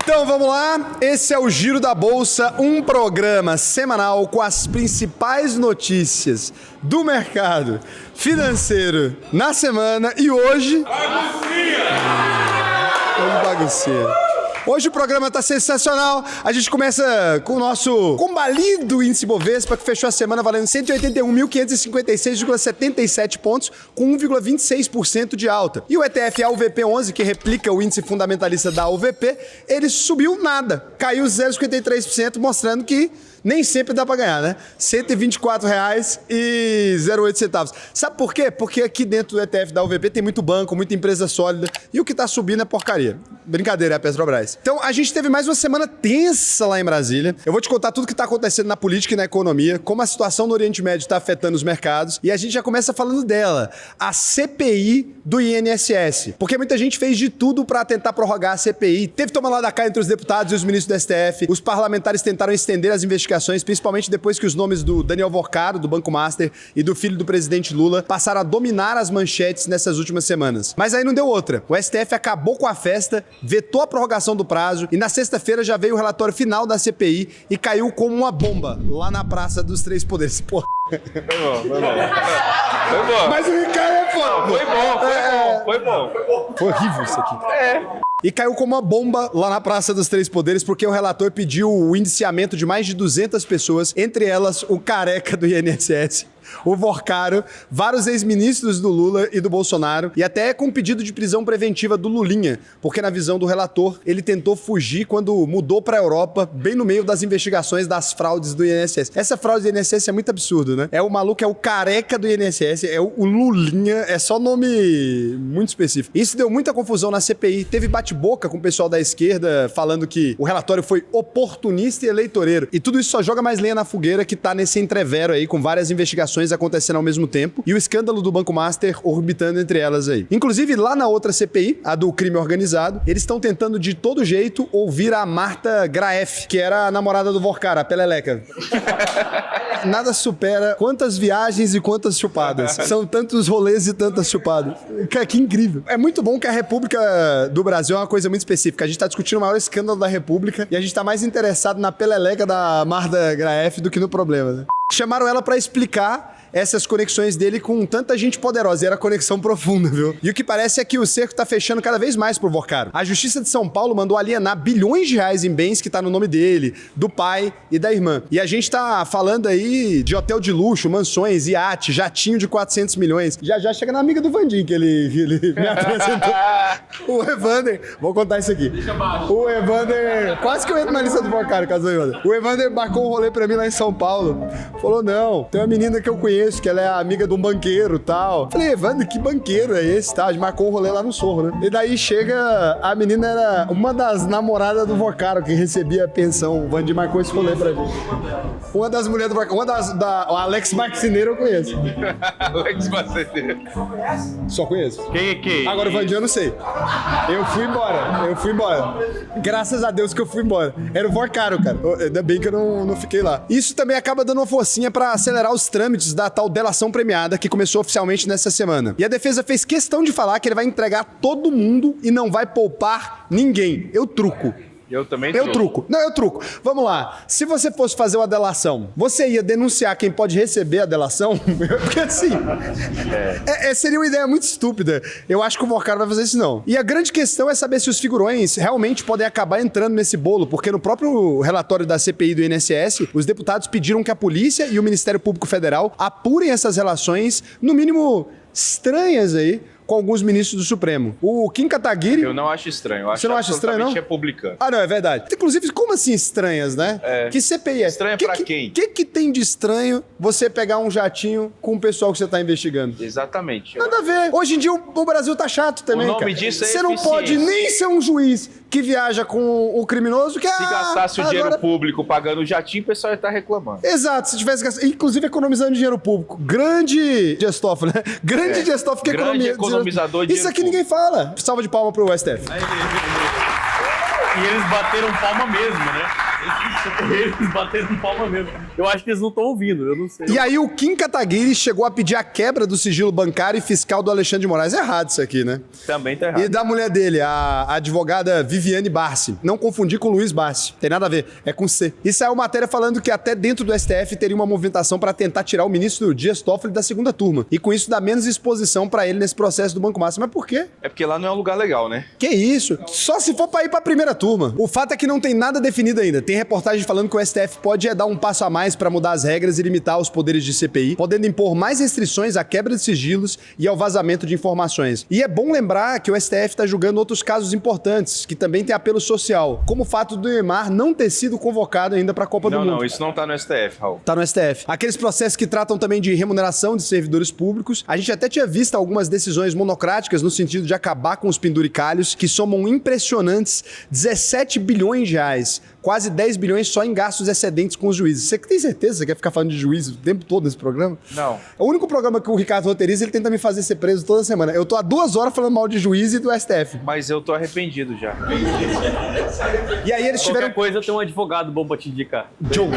Então vamos lá, esse é o Giro da Bolsa, um programa semanal com as principais notícias do mercado financeiro na semana e hoje... Bagunceira! Hoje o programa tá sensacional. A gente começa com o nosso combalido índice Bovespa, que fechou a semana valendo 181.556,77 pontos, com 1,26% de alta. E o ETF AUVP11, que replica o índice fundamentalista da AUVP, ele subiu nada, caiu 0,53%, mostrando que nem sempre dá pra ganhar, né? R$124,08. Sabe por quê? Porque aqui dentro do ETF da UVP tem muito banco, muita empresa sólida, e o que tá subindo é porcaria. Brincadeira, é a Petrobras. Então, a gente teve mais uma semana tensa lá em Brasília. Eu vou te contar tudo que tá acontecendo na política e na economia, como a situação no Oriente Médio tá afetando os mercados, e a gente já começa falando dela, a CPI do INSS. Porque muita gente fez de tudo pra tentar prorrogar a CPI. Teve toma lá da cá entre os deputados e os ministros do STF, os parlamentares tentaram estender as investigações, principalmente depois que os nomes do Daniel Vorcaro, do Banco Master, e do filho do presidente Lula passaram a dominar as manchetes nessas últimas semanas. Mas aí não deu outra. O STF acabou com a festa, vetou a prorrogação do prazo e na sexta-feira já veio o relatório final da CPI e caiu como uma bomba lá na Praça dos Três Poderes. Porra. Foi bom. Foi bom. Mas o Ricardo é foda. Foi bom. Foi horrível isso aqui. E caiu como uma bomba lá na Praça dos Três Poderes, porque o relator pediu o indiciamento de mais de 200 pessoas, entre elas o careca do INSS, o Vorcaro, vários ex-ministros do Lula e do Bolsonaro, e até com pedido de prisão preventiva do Lulinha, porque na visão do relator, ele tentou fugir quando mudou pra Europa, bem no meio das investigações das fraudes do INSS. Essa fraude do INSS é muito absurdo, né? É o maluco, é o careca do INSS, é o Lulinha, é só nome muito específico. Isso deu muita confusão na CPI, teve bate-boca com o pessoal da esquerda falando que o relatório foi oportunista e eleitoreiro, e tudo isso só joga mais lenha na fogueira que tá nesse entrevero aí, com várias investigações acontecendo ao mesmo tempo e o escândalo do Banco Master orbitando entre elas aí. Inclusive, lá na outra CPI, a do crime organizado, eles estão tentando de todo jeito ouvir a Marta Graef, que era a namorada do Vorcaro, a Peleleca. Nada supera quantas viagens e quantas chupadas. São tantos rolês e tantas chupadas. Cara, que incrível. É muito bom que a República do Brasil é uma coisa muito específica. A gente tá discutindo o maior escândalo da República e a gente tá mais interessado na Peleleca da Marta Graef do que no problema, né? Chamaram ela pra explicar essas conexões dele com tanta gente poderosa. E era conexão profunda, viu? E o que parece é que o cerco tá fechando cada vez mais pro Vorcaro. A Justiça de São Paulo mandou alienar bilhões de reais em bens que tá no nome dele, do pai e da irmã. E a gente tá falando aí de hotel de luxo, mansões, iate, jatinho de 400 milhões. Já chega na amiga do Vandim, que ele me apresentou. O Evander... Vou contar isso aqui. O Evander... Quase que eu entro na lista do Vorcaro, caso do Evander. O Evander marcou um rolê pra mim lá em São Paulo. Falou, não, tem uma menina que eu conheço, que ela é amiga de um banqueiro e tal. Falei, Evandro, que banqueiro é esse? Tá? A gente marcou um rolê lá no Sorro, né? E daí chega, a menina era uma das namoradas do Vorcaro, que recebia a pensão. O Vandir marcou esse rolê pra gente. Uma das mulheres do Vorcaro, o Alex Marcineiro eu conheço. Alex Marcineiro. Só conheço. Quem? Agora o Vandir eu não sei. Eu fui embora. Graças a Deus que eu fui embora. Era o Vorcaro, cara. Ainda bem que eu não fiquei lá. Isso também acaba dando uma forcinha pra acelerar os trâmites da tal delação premiada que começou oficialmente nessa semana. E a defesa fez questão de falar que ele vai entregar todo mundo e não vai poupar ninguém. Eu truco. Eu também truco. Não, eu truco. Vamos lá. Se você fosse fazer uma delação, você ia denunciar quem pode receber a delação? Porque assim... seria uma ideia muito estúpida. Eu acho que o Vorcaro vai fazer isso não. E a grande questão é saber se os figurões realmente podem acabar entrando nesse bolo, porque no próprio relatório da CPI do INSS, os deputados pediram que a polícia e o Ministério Público Federal apurem essas relações, no mínimo estranhas aí, com alguns ministros do Supremo. O Kim Kataguiri... Eu não acho estranho. Eu acho Você não acha estranho, não? Republicano. Ah, não, é verdade. Inclusive, como assim estranhas, né? Que CPI é? Estranha pra quem? O que tem de estranho você pegar um jatinho com o pessoal que você tá investigando? Exatamente. Nada a ver. Hoje em dia o Brasil tá chato também, O nome cara. disso é Você não pode nem ser um juiz que viaja com o criminoso que... Se gastasse o dinheiro público pagando o jatinho, o pessoal ia estar reclamando. Exato. Se tivesse gastado... Inclusive economizando dinheiro público. Grande Dias Toffoli, né? Grande Dias Toffoli que economizador de Isso aqui ninguém fala. Salva de palma pro STF. E eles bateram palma mesmo, né? Eles batendo palma mesmo. Eu acho que eles não estão ouvindo, eu não sei. E aí o Kim Kataguiri chegou a pedir a quebra do sigilo bancário e fiscal do Alexandre de Moraes. É errado isso aqui, né? Também tá errado. E da mulher dele, a advogada Viviane Barsi. Não confundir com Luiz Barsi. Tem nada a ver, é com C. E saiu matéria falando que até dentro do STF teria uma movimentação para tentar tirar o ministro Dias Toffoli da segunda turma. E com isso dar menos exposição para ele nesse processo do Banco Márcio. Mas por quê? É porque lá não é um lugar legal, né? Que isso? Só se for para ir para a primeira turma. O fato é que não tem nada definido ainda. Tem reportagem falando que o STF pode dar um passo a mais para mudar as regras e limitar os poderes de CPI, podendo impor mais restrições à quebra de sigilos e ao vazamento de informações. E é bom lembrar que o STF está julgando outros casos importantes, que também têm apelo social, como o fato do Neymar não ter sido convocado ainda para a Copa do Mundo. Não, isso não tá no STF, Raul. Tá no STF. Aqueles processos que tratam também de remuneração de servidores públicos. A gente até tinha visto algumas decisões monocráticas no sentido de acabar com os penduricalhos, que somam impressionantes 17 bilhões de reais. Quase 10 bilhões só em gastos excedentes com os juízes. Você tem certeza que você quer ficar falando de juízes o tempo todo nesse programa? Não. O único programa que o Ricardo roteiriza, ele tenta me fazer ser preso toda semana. Eu tô há 2 horas falando mal de juiz e do STF. Mas eu tô arrependido já. E aí eles tiveram... Qualquer coisa tem um advogado bom pra te indicar. John.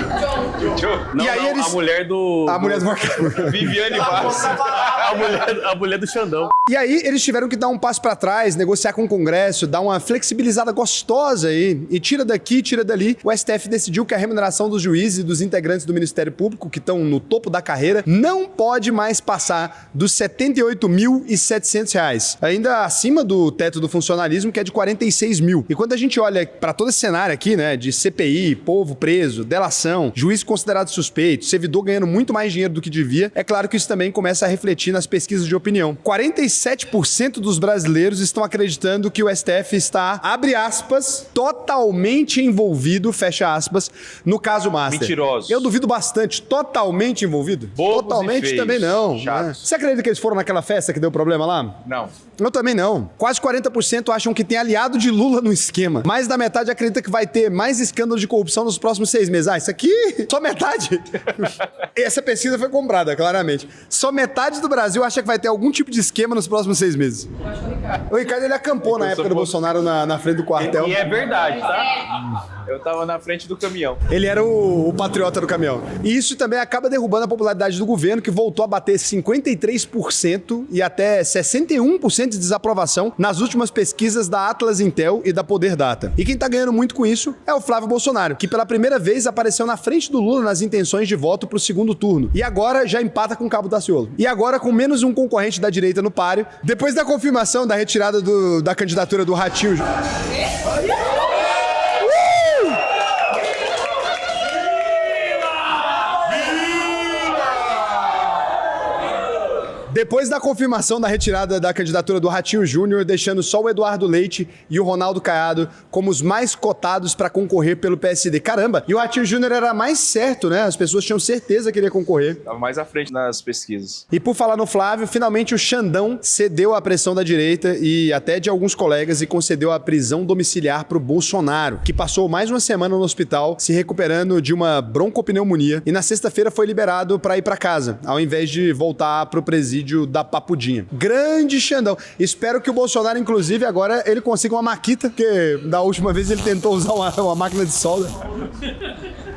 Não, E aí não, eles- a mulher do... A mulher do mercado. Viviane Barros. A mulher do Xandão. E aí eles tiveram que dar um passo pra trás, negociar com o Congresso, dar uma flexibilizada gostosa aí, e tira daqui, tira dali. O STF decidiu que a remuneração dos juízes e dos integrantes do Ministério Público, que estão no topo da carreira, não pode mais passar dos R$ 78.700, ainda acima do teto do funcionalismo, que é de 46 mil. E quando a gente olha pra todo esse cenário aqui, né, de CPI, povo preso, delação, juiz considerado suspeito, servidor ganhando muito mais dinheiro do que devia, é claro que isso também começa a refletir nas pesquisas de opinião. 47% dos brasileiros estão acreditando que o STF está, abre aspas, totalmente envolvido, fecha aspas, no caso Master. Mentirosos. Eu duvido bastante. Totalmente envolvido? Bobos Totalmente e feios. também não. Né? Chatos. Você acredita que eles foram naquela festa que deu problema lá? Não. Eu também não. Quase 40% acham que tem aliado de Lula no esquema. Mais da metade acredita que vai ter mais escândalo de corrupção nos próximos 6 meses. Ah, isso aqui, só metade. Essa pesquisa foi comprada, claramente. Só metade do Brasil acha que vai ter algum tipo de esquema nos próximos 6 meses. O Ricardo, ele acampou na época do Bolsonaro na frente do quartel. E é verdade, tá? Eu tava na frente do caminhão. Ele era o patriota do caminhão. E isso também acaba derrubando a popularidade do governo, que voltou a bater 53% e até 61% de desaprovação nas últimas pesquisas da Atlas Intel e da Poder Data. E quem tá ganhando muito com isso é o Flávio Bolsonaro, que pela primeira vez apareceu na frente do Lula nas intenções de voto pro segundo turno. E agora já empata com o Cabo Daciolo. E agora com menos um concorrente da direita no páreo, depois da confirmação da retirada da candidatura do Ratinho... Depois da confirmação da retirada da candidatura do Ratinho Júnior, deixando só o Eduardo Leite e o Ronaldo Caiado como os mais cotados para concorrer pelo PSD. Caramba, e o Ratinho Júnior era mais certo, né? As pessoas tinham certeza que ele ia concorrer. Tava mais à frente nas pesquisas. E por falar no Flávio, finalmente o Xandão cedeu à pressão da direita e até de alguns colegas e concedeu a prisão domiciliar pro Bolsonaro, que passou mais uma semana no hospital se recuperando de uma broncopneumonia e na sexta-feira foi liberado para ir para casa, ao invés de voltar pro presídio da Papudinha. Grande Xandão. Espero que o Bolsonaro, inclusive, agora ele consiga uma maquita, porque da última vez ele tentou usar uma máquina de solda.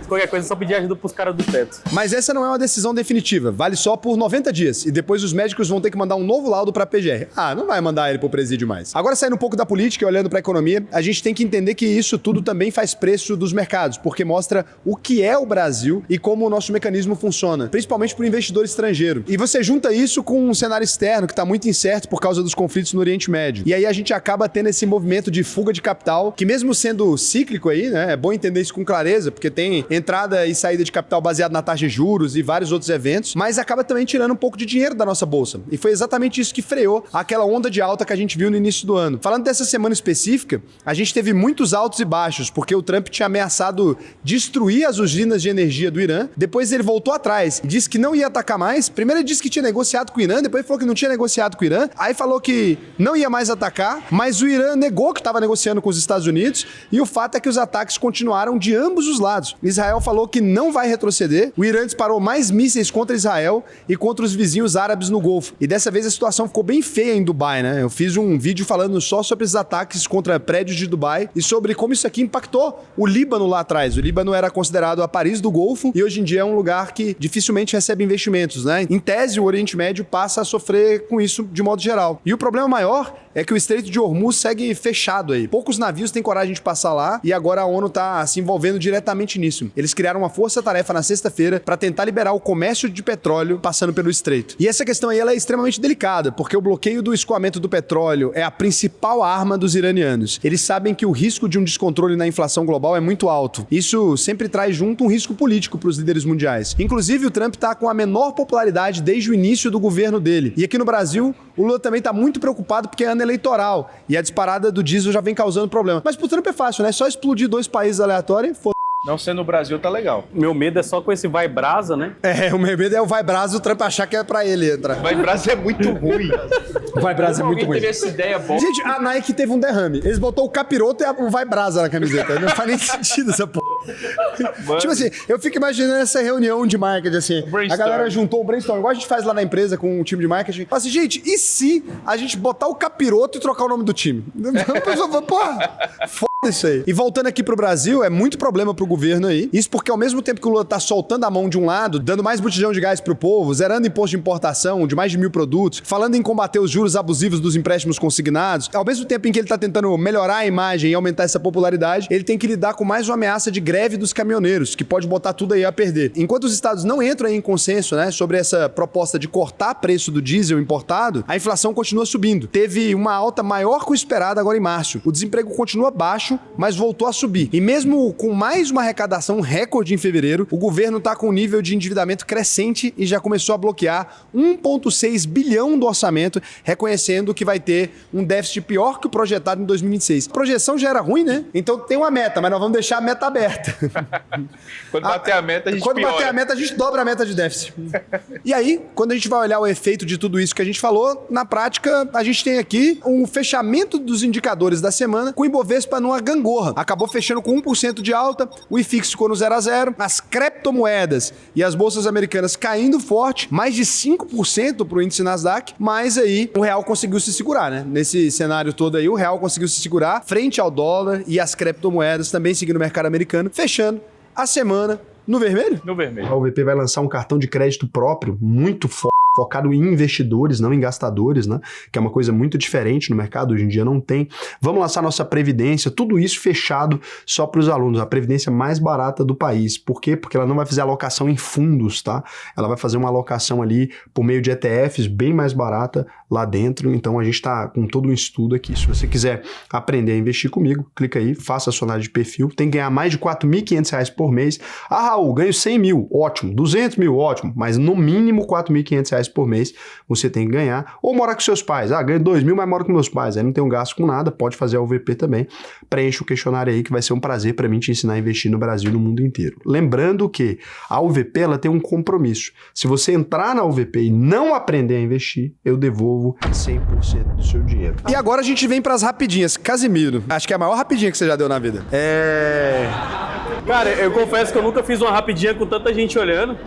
Qualquer coisa é só pedir ajuda pros caras do teto. Mas essa não é uma decisão definitiva. Vale só por 90 dias. E depois os médicos vão ter que mandar um novo laudo pra PGR. Ah, não vai mandar ele pro presídio mais. Agora, saindo um pouco da política e olhando pra economia, a gente tem que entender que isso tudo também faz preço dos mercados, porque mostra o que é o Brasil e como o nosso mecanismo funciona, principalmente pro investidor estrangeiro. E você junta isso com um cenário externo que tá muito incerto por causa dos conflitos no Oriente Médio. E aí a gente acaba tendo esse movimento de fuga de capital, que mesmo sendo cíclico aí, né, é bom entender isso com clareza, porque tem entrada e saída de capital baseado na taxa de juros e vários outros eventos, mas acaba também tirando um pouco de dinheiro da nossa bolsa. E foi exatamente isso que freou aquela onda de alta que a gente viu no início do ano. Falando dessa semana específica, a gente teve muitos altos e baixos, porque o Trump tinha ameaçado destruir as usinas de energia do Irã, depois ele voltou atrás, disse que não ia atacar mais. Primeiro ele disse que tinha negociado com o Irã, depois falou que não tinha negociado com o Irã, aí falou que não ia mais atacar, mas o Irã negou que estava negociando com os Estados Unidos, e o fato é que os ataques continuaram de ambos os lados. Israel Israel falou que não vai retroceder. O Irã disparou mais mísseis contra Israel e contra os vizinhos árabes no Golfo. E dessa vez a situação ficou bem feia em Dubai, né? Eu fiz um vídeo falando só sobre os ataques contra prédios de Dubai e sobre como isso aqui impactou o Líbano lá atrás. O Líbano era considerado a Paris do Golfo e hoje em dia é um lugar que dificilmente recebe investimentos, né? Em tese, o Oriente Médio passa a sofrer com isso de modo geral. E o problema maior é que o Estreito de Hormuz segue fechado aí. Poucos navios têm coragem de passar lá e agora a ONU tá se envolvendo diretamente nisso. Eles criaram uma força-tarefa na sexta-feira para tentar liberar o comércio de petróleo passando pelo Estreito. E essa questão aí ela é extremamente delicada, porque o bloqueio do escoamento do petróleo é a principal arma dos iranianos. Eles sabem que o risco de um descontrole na inflação global é muito alto. Isso sempre traz junto um risco político para os líderes mundiais. Inclusive, o Trump tá com a menor popularidade desde o início do governo dele. E aqui no Brasil, o Lula também tá muito preocupado porque é ano eleitoral e a disparada do diesel já vem causando problema. Mas pro Trump é fácil, né? É só explodir 2 países aleatórios e Não sendo no Brasil, tá legal. Meu medo é só com esse vai brasa, né? o meu medo é o vai brasa o Trump achar que é pra ele entrar. Vai Brasil é muito ruim. O vai brasa é muito ruim. Alguém teve essa ideia boa. Gente, a Nike teve um derrame. Eles botou o capiroto e o vai brasa na camiseta. Não faz nem sentido essa porra. Tipo assim, eu fico imaginando essa reunião de marketing, assim. A galera juntou o brainstorm, igual a gente faz lá na empresa com o time de marketing. Fala assim, gente, e se a gente botar o capiroto e trocar o nome do time? A pessoa fala, porra, foda isso aí. E voltando aqui pro Brasil, é muito problema pro governo aí. Isso porque ao mesmo tempo que o Lula tá soltando a mão de um lado, dando mais botijão de gás pro povo, zerando imposto de importação de mais de 1.000 produtos, falando em combater os juros abusivos dos empréstimos consignados, ao mesmo tempo em que ele tá tentando melhorar a imagem e aumentar essa popularidade, ele tem que lidar com mais uma ameaça de greve dos caminhoneiros, que pode botar tudo aí a perder. Enquanto os estados não entram aí em consenso, né, sobre essa proposta de cortar preço do diesel importado, a inflação continua subindo. Teve uma alta maior que o esperado agora em março. O desemprego continua baixo, mas voltou a subir. E mesmo com mais uma arrecadação recorde em fevereiro, o governo está com um nível de endividamento crescente e já começou a bloquear 1,6 bilhão do orçamento, reconhecendo que vai ter um déficit pior que o projetado em 2026. A projeção já era ruim, né? Então tem uma meta, mas nós vamos deixar a meta aberta. Quando bater a meta, a gente Quando bater a meta, a gente dobra a meta de déficit. E aí, quando a gente vai olhar o efeito de tudo isso que a gente falou, na prática, a gente tem aqui um fechamento dos indicadores da semana com o Ibovespa numa gangorra. Acabou fechando com 1% de alta, o IFIX ficou no 0 a 0, as criptomoedas e as bolsas americanas caindo forte, mais de 5% pro índice Nasdaq, mas aí o real conseguiu se segurar, né? Nesse cenário todo aí, o real conseguiu se segurar frente ao dólar e as criptomoedas também seguindo o mercado americano, fechando a semana no vermelho. No vermelho. A UVP vai lançar um cartão de crédito próprio, muito focado em investidores, não em gastadores, né? Que é uma coisa muito diferente no mercado, hoje em dia não tem. Vamos lançar nossa previdência, tudo isso fechado só para os alunos, a previdência mais barata do país. Por quê? Porque ela não vai fazer alocação em fundos, tá? Ela vai fazer uma alocação ali por meio de ETFs, bem mais barata lá dentro. Então a gente está com todo um estudo aqui. Se você quiser aprender a investir comigo, clica aí, faça a sua análise de perfil. Tem que ganhar mais de R$4.500 por mês. Ah, Raul, ganho 100 mil, ótimo. 200 mil, ótimo. Mas no mínimo R$4.500 por mês você tem que ganhar. Ou morar com seus pais. Ah, ganho 2 mil, mas moro com meus pais. Aí não tem um gasto com nada, pode fazer a UVP também. Preencha o questionário aí que vai ser um prazer para mim te ensinar a investir no Brasil e no mundo inteiro. Lembrando que a UVP ela tem um compromisso. Se você entrar na UVP e não aprender a investir, eu devolvo 100% do seu dinheiro. E agora a gente vem para as rapidinhas. Casimiro, acho que é a maior rapidinha que você já deu na vida. Cara, eu confesso que eu nunca fiz uma rapidinha com tanta gente olhando.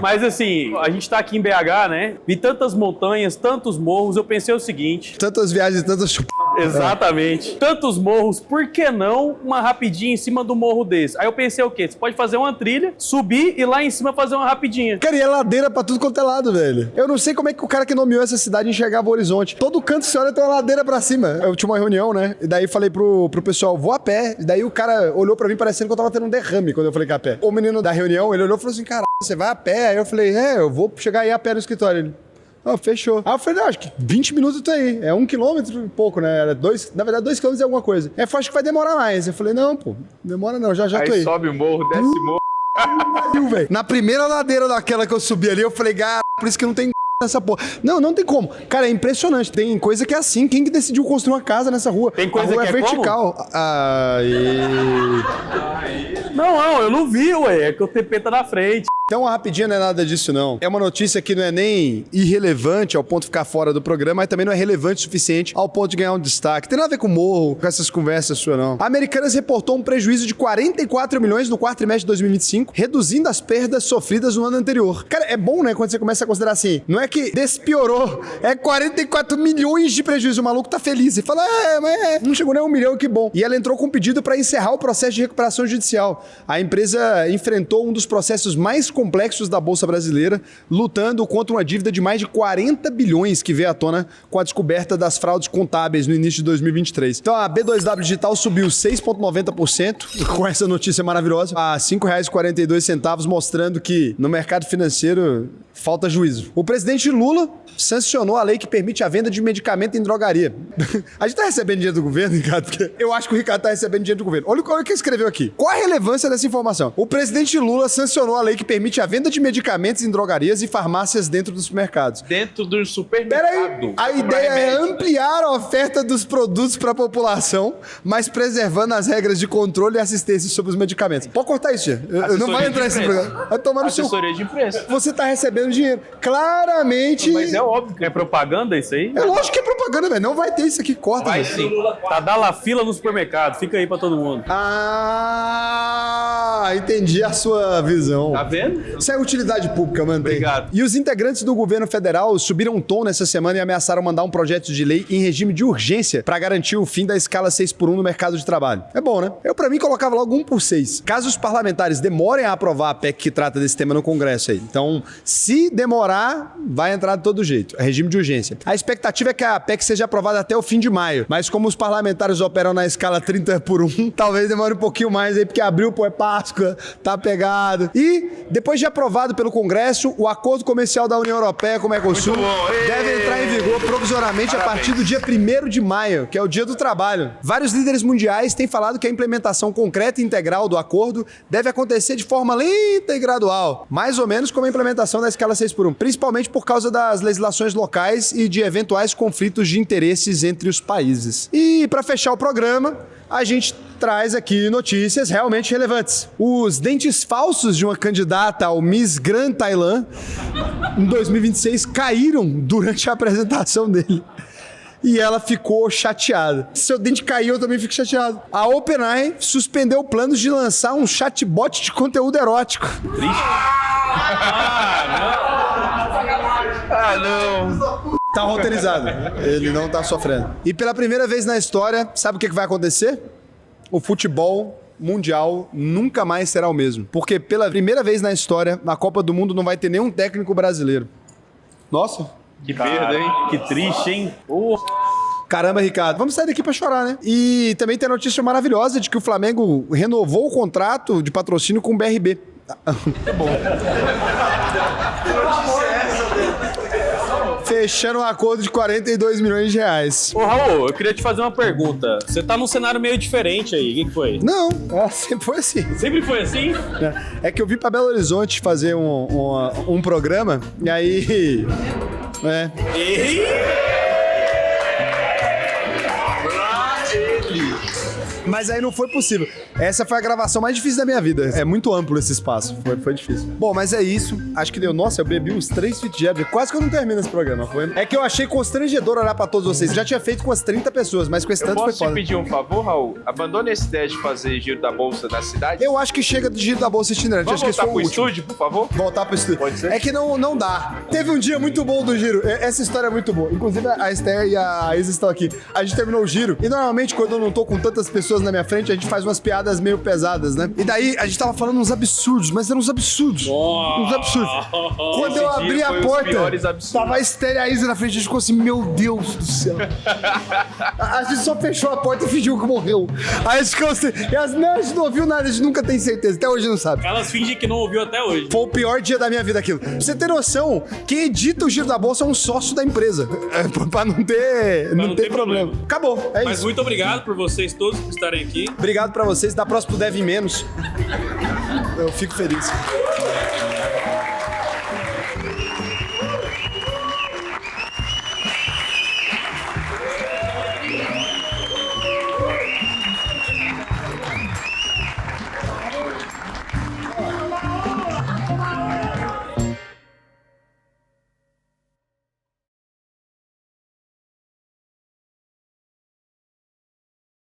Mas assim, a gente tá aqui em BH, né? Vi tantas montanhas, tantos morros, eu pensei o seguinte... Tantas viagens, tantas... Exatamente. Tantos morros, por que não uma rapidinha em cima do morro desse? Aí eu pensei o quê? Você pode fazer uma trilha, subir e lá em cima fazer uma rapidinha. Cara, e é ladeira pra tudo quanto é lado, velho. Eu não sei como é que o cara que nomeou essa cidade enxergava o horizonte. Todo canto você olha tem uma ladeira pra cima. Eu tinha uma reunião, né? E daí falei pro pessoal, vou a pé. E daí o cara olhou pra mim parecendo que eu tava tendo um derrame quando eu falei que ia a pé. O menino da reunião, ele olhou e falou assim, caralho, você vai a pé? Aí eu falei, eu vou chegar aí a pé no escritório. Ele... fechou. Aí eu falei, não, acho que 20 minutos eu tô aí. É 1 quilômetro e pouco, né? Era 2, na verdade, 2 quilômetros é alguma coisa. Aí eu acho que vai demorar mais. Eu falei, não, pô, demora não, já tô aí. Aí sobe o morro, desce o morro. Na primeira ladeira daquela que eu subi ali, eu falei, cara, por isso que não tem nessa porra. Não tem como. Cara, é impressionante. Tem coisa que é assim. Quem que decidiu construir uma casa nessa rua? Tem coisa a rua que é vertical. Como? Não, eu não vi, ué. É que o TP tá na frente. Então, uma rapidinha não é nada disso, não. É uma notícia que não é nem irrelevante ao ponto de ficar fora do programa, mas também não é relevante o suficiente ao ponto de ganhar um destaque. Tem nada a ver com morro, com essas conversas suas, não. A Americanas reportou um prejuízo de 44 milhões no quarto trimestre de 2025, reduzindo as perdas sofridas no ano anterior. Cara, é bom, né, quando você começa a considerar assim, não é que despiorou, é 44 milhões de prejuízo. O maluco tá feliz. E fala, mas não chegou nem a 1 milhão, que bom. E ela entrou com um pedido para encerrar o processo de recuperação judicial. A empresa enfrentou um dos processos mais complexos da Bolsa Brasileira, lutando contra uma dívida de mais de 40 bilhões que veio à tona com a descoberta das fraudes contábeis no início de 2023. Então a B2W Digital subiu 6,90% com essa notícia maravilhosa a R$ 5,42, mostrando que no mercado financeiro falta juízo. O presidente Lula sancionou a lei que permite a venda de medicamento em drogaria. A gente tá recebendo dinheiro do governo, Ricardo? Porque eu acho que o Ricardo tá recebendo dinheiro do governo. Olha o que ele escreveu aqui. Qual a relevância dessa informação? O presidente Lula sancionou a lei que permite a venda de medicamentos em drogarias e farmácias dentro dos supermercados. Dentro do supermercado. Peraí, a ideia é ampliar a oferta dos produtos para a população, mas preservando as regras de controle e assistência sobre os medicamentos. Pode cortar isso, Tia. Não vai entrar nesse programa. Vai tomar no seu... Assessoria de imprensa. Você tá recebendo dinheiro. Claramente... Mas é óbvio que É propaganda isso aí? É lógico que é propaganda, velho. Não vai ter isso aqui. Corta, vai velho. sim. Tá dando a fila no supermercado. Fica aí pra todo mundo. Ah, entendi a sua visão. Tá vendo? Isso é utilidade pública, mantém. Obrigado. E os integrantes do governo federal subiram um tom nessa semana e ameaçaram mandar um projeto de lei em regime de urgência para garantir o fim da escala 6x1 no mercado de trabalho. É bom, né? Eu, pra mim, colocava logo 1x6. Caso os parlamentares demorem a aprovar a PEC que trata desse tema no Congresso aí. Então, se demorar, vai entrar de todo jeito. É regime de urgência. A expectativa é que a PEC seja aprovada até o fim de maio. Mas como os parlamentares operam na escala 30x1, talvez demore um pouquinho mais aí, porque abril, pô, é Páscoa, tá pegado. E, depois de aprovado pelo Congresso, o acordo comercial da União Europeia com o Mercosul deve entrar em vigor provisoriamente a partir do dia 1º de maio, que é o dia do trabalho. Vários líderes mundiais têm falado que a implementação concreta e integral do acordo deve acontecer de forma lenta e gradual, mais ou menos como a implementação da escala 6x1, principalmente por causa das legislações locais e de eventuais conflitos de interesses entre os países. E para fechar o programa, a gente traz aqui notícias realmente relevantes. Os dentes falsos de uma candidata ao Miss Grand Thailand em 2026 caíram durante a apresentação dele. E ela ficou chateada. Se seu dente caiu, eu também fico chateado. A OpenAI suspendeu planos de lançar um chatbot de conteúdo erótico. Ah, não. Tá roteirizado. Ele não tá sofrendo. E pela primeira vez na história, sabe o que vai acontecer? O futebol mundial nunca mais será o mesmo. Porque pela primeira vez na história, na Copa do Mundo não vai ter nenhum técnico brasileiro. Nossa. Que perda, hein? Que triste, hein? Caramba, Ricardo. Vamos sair daqui pra chorar, né? E também tem a notícia maravilhosa de que o Flamengo renovou o contrato de patrocínio com o BRB. Tá bom. Fechando um acordo de 42 milhões de reais. Ô, Raul, eu queria te fazer uma pergunta. Você tá num cenário meio diferente aí. O que foi? Não, sempre foi assim. Sempre foi assim? É que eu vim pra Belo Horizonte fazer um programa, e aí... Mas aí não foi possível. Essa foi a gravação mais difícil da minha vida. É muito amplo esse espaço. Foi difícil. Bom, mas é isso. Acho que deu. Nossa, eu bebi uns 3 Fit Jab. Quase que eu não termino esse programa. É que eu achei constrangedor olhar pra todos vocês. Já tinha feito com as 30 pessoas, mas com esse tanto foi Posso te foda. pedir um favor, Raul? Abandone essa ideia de fazer giro da bolsa na cidade. Eu acho que chega do giro da bolsa itinerante. Vamos Acho que esse voltar foi pro o último. estúdio, por favor? Voltar pro estúdio. Pode ser? É que não dá. Teve um dia muito bom do giro. Essa história é muito boa. Inclusive, a Esther e a Isa estão aqui. A gente terminou o giro. E normalmente, quando eu não tô com tantas pessoas na minha frente, a gente faz umas piadas meio pesadas, né? E daí, a gente tava falando uns absurdos, mas eram uns absurdos. Uns absurdos. Quando eu abri a porta, tava a Esther e a Isa na frente. A gente ficou assim, meu Deus do céu. A gente só fechou a porta e fingiu que morreu. Aí a gente ficou assim. E as não, a gente não ouviu nada, a gente nunca tem certeza. Até hoje não sabe. Elas fingem que não ouviu até hoje. Foi o pior dia da minha vida aquilo. Pra você ter noção, quem edita o Giro da Bolsa é um sócio da empresa. Pra não ter, não ter problema. Acabou, é Mas isso. muito obrigado por vocês todos por estarem aqui. Obrigado pra vocês. Da próxima deve menos. Eu fico feliz.